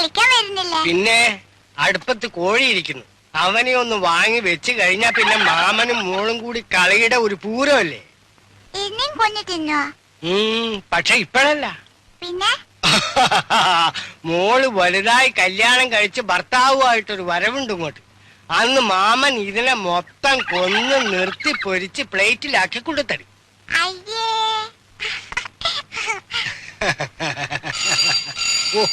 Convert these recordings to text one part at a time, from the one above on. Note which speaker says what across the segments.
Speaker 1: കളിക്കാൻ വരുന്നില്ലേ?
Speaker 2: പിന്നെ അടുപ്പത്ത് കോഴി ഇരിക്കുന്നു. അവനെ ഒന്ന് വാങ്ങി വെച്ച് കഴിഞ്ഞാ പിന്നെ മാമനും മോളും കൂടി കളിയുടെ ഒരു പൂരമല്ലേ.
Speaker 1: ഇനിയും കൊഞ്ഞു തിന്നോ?
Speaker 2: പക്ഷെ ഇപ്പഴല്ല.
Speaker 1: പിന്നെ
Speaker 2: മോള് വലുതായി കല്യാണം കഴിച്ച് ഭർത്താവുമായിട്ടൊരു വരവുണ്ട് ഇങ്ങോട്ട്. അന്ന് മാമൻ ഇതിനെ മൊത്തം കൊന്ന് നിർത്തി പൊരിച്ച് പ്ലേറ്റിലാക്കി കൊടുത്തടി.
Speaker 1: അയ്യേ
Speaker 2: ഓ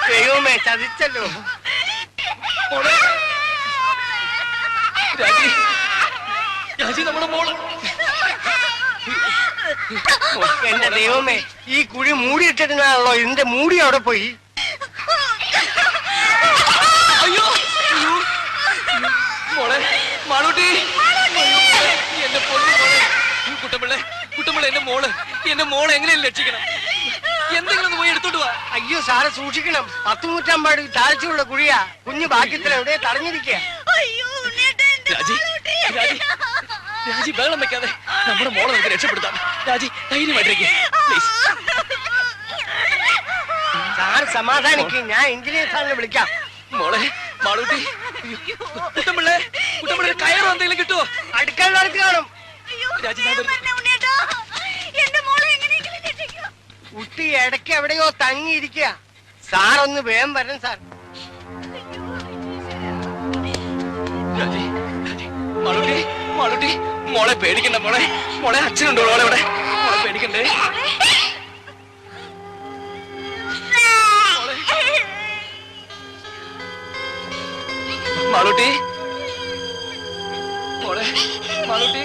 Speaker 2: ദൈവമേ ചതിച്ചല്ലോ. എന്റെ ദൈവമേ, ഈ കുഴി മൂടിയിട്ടിരുന്നാണല്ലോ. ഇതിന്റെ മൂടി അവിടെ പോയി.
Speaker 3: അയ്യോ മോളെ മാളൂട്ടി, എന്റെ പൊന്നു മോളെ. കുട്ടമ്പിള്ളേ കുട്ടമ്പിള്ള, എന്റെ മോളെ എങ്ങനെയും രക്ഷിക്കണം. എന്തെങ്കിലും ഒന്ന് പോയി എടുത്തോട്ട് വാ.
Speaker 2: അയ്യോ സാറ് സൂക്ഷിക്കണം. 10 നൂറ്റാമ്പാട് താഴ്ചയുള്ള കുഴിയാ. കുഞ്ഞു ഭാഗ്യത്തിൽ എവിടെ തടഞ്ഞിരിക്കുക.
Speaker 3: രാജി ബഹളം വെക്കാതെ നമ്മുടെ മോളെ നമുക്ക് രക്ഷപ്പെടുത്താം. രാജി ധൈര്യമായിട്ടിരിക്കുക.
Speaker 2: സാറ് സമാധാനിക്ക്. ഞാൻ എഞ്ചിനീയർ സാറിനെ വിളിക്കാം.
Speaker 3: മോളെ മാളൂട്ടി, കുട്ടമ്പിള്ളേ കയറോ എന്തെങ്കിലും കിട്ടുമോ?
Speaker 2: അടുക്കളക്ക് കാണും. കുട്ടി ഇടയ്ക്ക് എവിടെയോ തങ്ങിയിരിക്കുക. സാറൊന്ന് വേഗം വരണം സാർ.
Speaker 3: മാളൂട്ടി, മോളെ പേടിക്കണ്ട. മോളെ അച്ഛനുണ്ടോ ഇവിടെ? മോളെ പേടിക്കണ്ടേ. മാളൂട്ടി മോളെ മാളൂട്ടി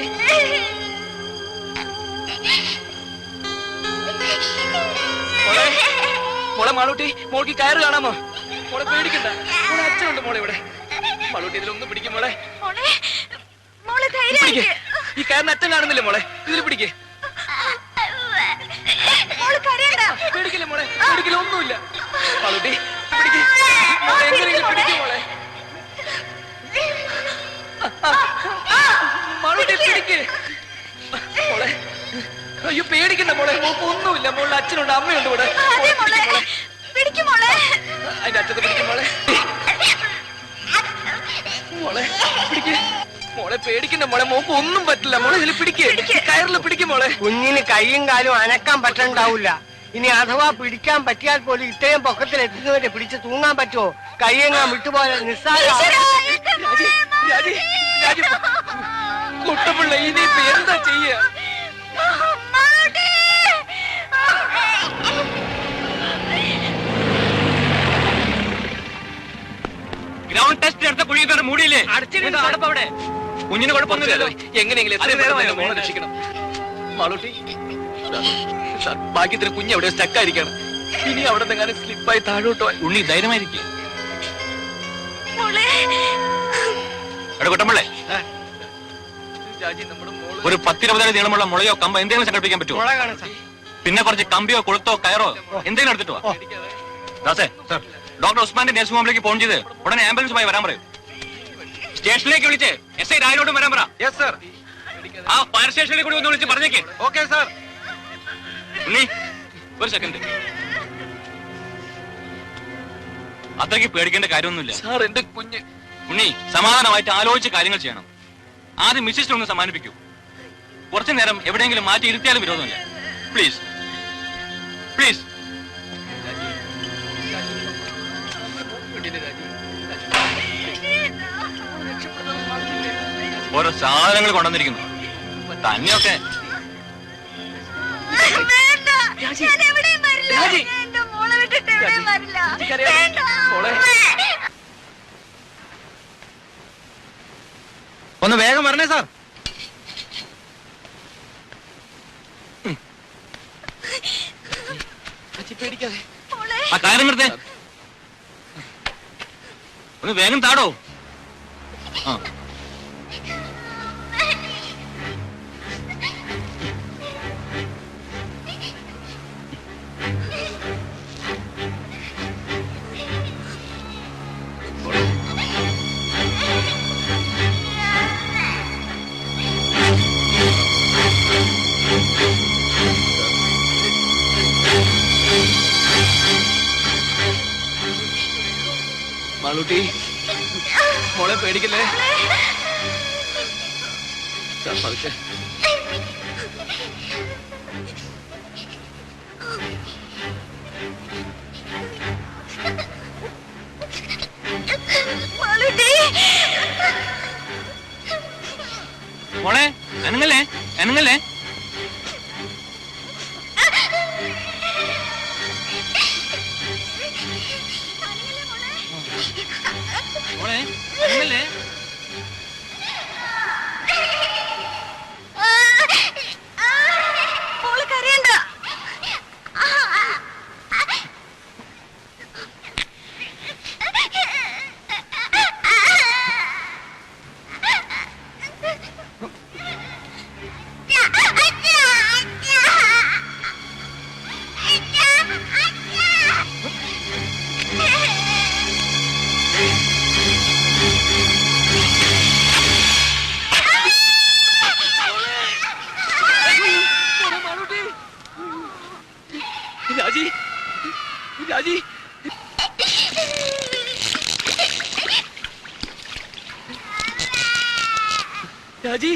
Speaker 3: മോളെ മോളെ മാളൂട്ടി മോൾക്ക് കയറ് കാണാമോ? മോളെ പേടിക്കണ്ട, മോളെ അച്ഛനുണ്ട് മോളെ ഇവിടെ. മാളൂട്ടി ഇതിലൊന്നും പിടിക്കും മോളെ. ഈ കയറിന് അച്ഛൻ കാണുന്നില്ലേ മോളെ? ഇതിൽ പിടിക്കേ. പേടിക്കില്ല മോളെ, പേടിക്കില്ല, ഒന്നുമില്ല. മാളൂട്ടി പിടിക്കേ, മോളെ എങ്ങനെയെങ്കിലും പിടിക്കും മോളെ. മാളൂട്ടി പിടിക്കേ മോളെ. അയ്യോ പേടിക്കണ്ട മോളെ, മോൾക്ക് ഒന്നുമില്ല. മോളുടെ അച്ഛനുണ്ട്, അമ്മയുണ്ട് ഇവിടെ. അതിന്റെ അറ്റത്ത് പിടിക്കും മോളെ. മോളെ പിടിക്കേ, മോളെ പേടിക്കണ്ട മോളെ, മോക്ക് ഒന്നും പറ്റില്ല മോളെ. ഇതിൽ പിടിക്കേ, കയറിൽ പിടിക്കും മോളെ.
Speaker 2: കുഞ്ഞിന് കൈയും കാലും അനക്കാൻ പറ്റണ്ടാവില്ല. ഇനി അഥവാ പിടിക്കാൻ പറ്റിയാൽ പോലും ഇത്രയും പൊക്കത്തിൽ എത്തുന്നവരെ പിടിച്ച് തൂങ്ങാൻ പറ്റുമോ? കൈയെങ്ങാൻ വിട്ടുപോലെ നിസ്സാര.
Speaker 3: കുട്ടപ്പിള്ള ഇനിയിപ്പോ എന്താ ചെയ്യ?
Speaker 4: ഗ്രൗണ്ട് ടെസ്റ്റ് എടുത്ത കുഴിക്കാർ മൂടിയില്ലേ?
Speaker 3: അവിടെ
Speaker 4: കുഞ്ഞിന് കുഴപ്പമൊന്നുമില്ലല്ലോ.
Speaker 3: എങ്ങനെയെങ്കിലും എത്രയും വേഗം മോളെ രക്ഷിക്കണം. മാളൂട്ടി സാർ, ഭാഗ്യത്തിന് കുഞ്ഞ് എവിടെ സ്റ്റക്കായിരിക്കണം. ഇനി അവിടെ നിന്നെങ്ങാനും സ്ലിപ്പായി താഴോട്ടോ.
Speaker 4: ഉണ്ണി ധൈര്യമായിരിക്കും. കുട്ടമ്പിള്ളേ,
Speaker 3: രാജി നമ്മുടെ മോള്
Speaker 4: ഒരു 10-20 അടി നീളമുള്ള മുളയോ കമ്പോ എന്തെങ്കിലും സംഘടിപ്പിക്കാൻ പറ്റുമോ?
Speaker 2: മുള കാണാം സാർ.
Speaker 4: പിന്നെ കുറച്ച് കമ്പിയോ കൊളുത്തോ കയറോ എന്തെങ്കിലും എടുത്തിട്ട് വാ. ദാസേ, ഡോക്ടർ ഉസ്മാന്റെ നഴ്സിംഗ് ഹോമിലേക്ക് ഫോൺ ചെയ്ത് ഉടനെ ആംബുലൻസുമായി വരാൻ പറയും. സ്റ്റേഷനിലേക്ക് വിളിച്ച് SI രാജനോടും വരാൻ പറ. ആ ഫയർ സ്റ്റേഷനിൽ കൂടി ഒന്ന് വിളിച്ച് പറഞ്ഞേക്ക്.
Speaker 3: Okay sir.
Speaker 4: ഉണ്ണി ഒരു സെക്കൻഡ്. അത്രയ്ക്ക് പേടിക്കേണ്ട കാര്യമൊന്നുമില്ല
Speaker 3: സാർ. എന്റെ കുഞ്ഞ്
Speaker 4: ഉണ്ണി, സമാധാനമായിട്ട് ആലോചിച്ച് കാര്യങ്ങൾ ചെയ്യണം. ആദ്യം മിസ്സിനെ ഒന്ന് സമ്മാനിപ്പിക്കൂ. കുറച്ചു നേരം എവിടെയെങ്കിലും മാറ്റി ഇരുത്തിയാലും വിരോധമില്ല. Please please. ഓരോ സാധനങ്ങൾ കൊണ്ടുവന്നിരിക്കുന്നു. തന്നെയൊക്കെ
Speaker 5: ഒന്ന് വേഗം വരണേ സാർ.
Speaker 3: പേടിക്കാതെ
Speaker 4: ആ കാര്യം നിർത്തേ. ഒന്ന് വേഗം താടോ. ആ
Speaker 3: മാളൂട്ടി മോളെ പേടിക്കല്ലേ. സാർ പതുക്കെ.
Speaker 4: മോളെ അനങ്ങല്ലേ അനങ്ങല്ലേ. മോളെ അനങ്ങല്ലേ.
Speaker 3: രാജി രാജി രാജി